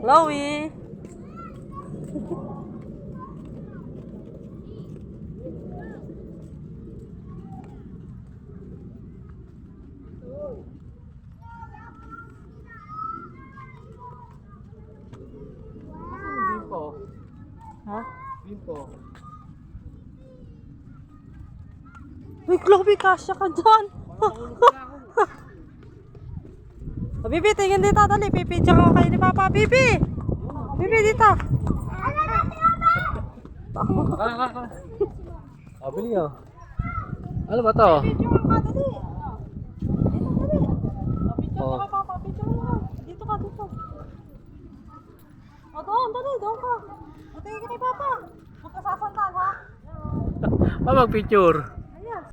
Chloe! Bimpo. Ha? Bimpo. Uy, Chloe, kasya ka dyan! Bibi, tingin dito, dali. Pipidya ko kayo ni Papa. Bibi! Bibi, dito. Bili oh. Ano ba to? Pipidya ko ka, dali. Dito, dali. Pipidya ko kay Papa. Pipidya ko ka. Dito ka, dito. O, doon, dali. Doon ka. O, tingin ka kay Papa. Huwag ka sasantan, ha? Magpicture.